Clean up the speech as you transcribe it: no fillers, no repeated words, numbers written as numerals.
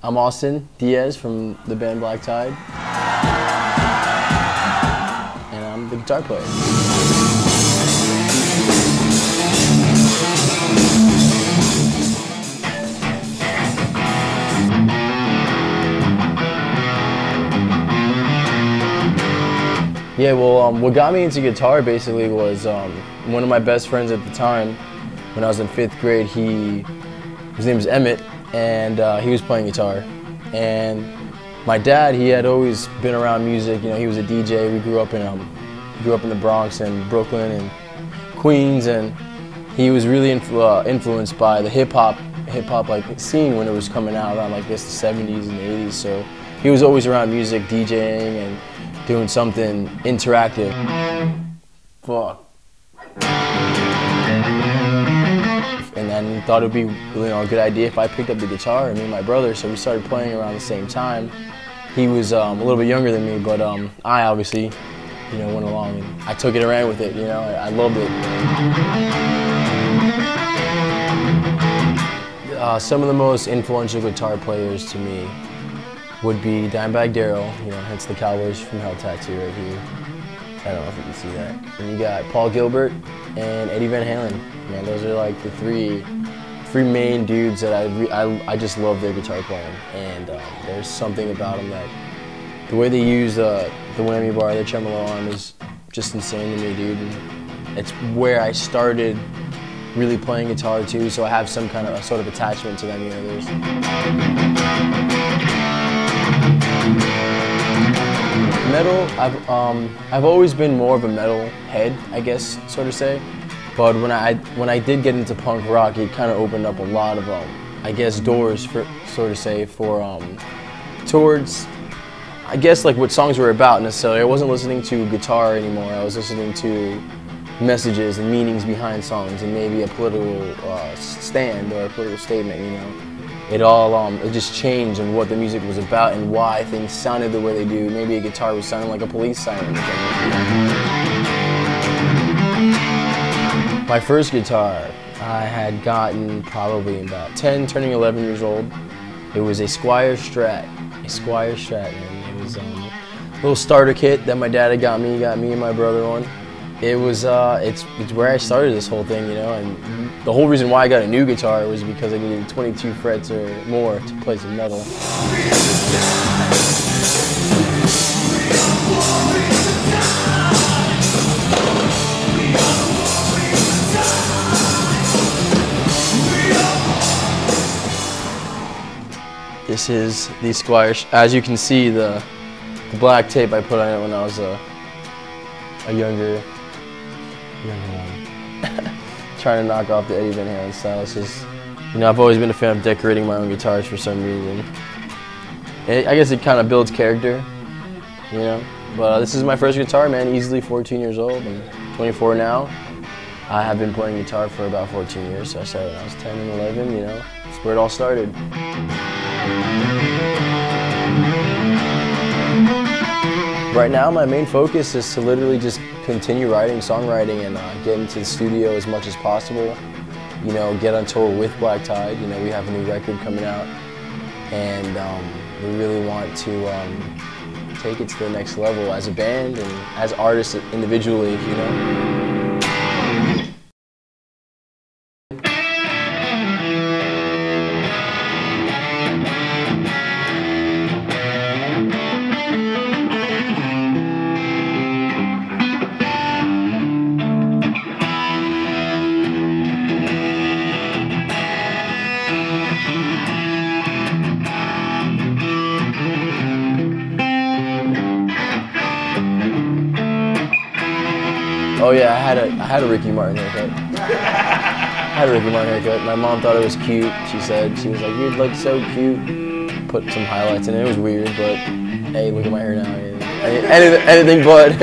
I'm Austin Diaz from the band Black Tide, and I'm the guitar player. Yeah, well, what got me into guitar basically was one of my best friends at the time. When I was in 5th grade, his name was Emmett, and he was playing guitar. And my dad, he had always been around music. You know, he was a DJ. We grew up in the Bronx and Brooklyn and Queens, and he was really influenced by the hip hop like scene when it was coming out around, like, I guess, the 70s and the 80s. So he was always around music, DJing and doing something interactive. Fuck. And then he thought it would be, a good idea if I picked up the guitar, me and my brother, so we started playing around the same time. He was a little bit younger than me, but I obviously, went along and I took it and ran with it, I loved it. Some of the most influential guitar players to me would be Dimebag Darrell, hence the Cowboys from Hell tattoo right here. I don't know if you can see that. And you got Paul Gilbert and Eddie Van Halen. Man, those are like the three main dudes that I just love their guitar playing. And there's something about them that the way they use the whammy bar, the tremolo arm is just insane to me, dude. And it's where I started really playing guitar too, so I have some kind of a sort of attachment to them. Metal, I've always been more of a metal head, I guess, sort of say. But when I did get into punk rock, it kind of opened up a lot of, I guess, doors for, sort of say, for towards, I guess, like what songs were about necessarily. I wasn't listening to guitar anymore. I was listening to messages and meanings behind songs, and maybe a political stand or a political statement. It all it just changed in what the music was about and why things sounded the way they do. Maybe a guitar was sounding like a police siren. My first guitar I had gotten probably about 10, turning 11 years old. It was a Squier Strat, man. It was a little starter kit that my dad had got me and my brother on. It was, it's where I started this whole thing, and the whole reason why I got a new guitar was because I needed 22 frets or more to play some metal. This is the Squier. As you can see, the black tape I put on it when I was a younger one. Trying to knock off the Eddie Van Halen style. It's just, I've always been a fan of decorating my own guitars for some reason. I guess it kind of builds character, But this is my first guitar, man. Easily 14 years old. I'm 24 now. I have been playing guitar for about 14 years. So I started when I was 10 and 11. That's where it all started. Right now, my main focus is to literally just continue writing, songwriting, and get into the studio as much as possible. Get on tour with Black Tide. We have a new record coming out, and we really want to take it to the next level as a band and as artists individually, Oh yeah, I had a Ricky Martin haircut. My mom thought it was cute. She was like, "You look so cute." Put some highlights in it. It was weird, but hey, look at my hair now. Anything but.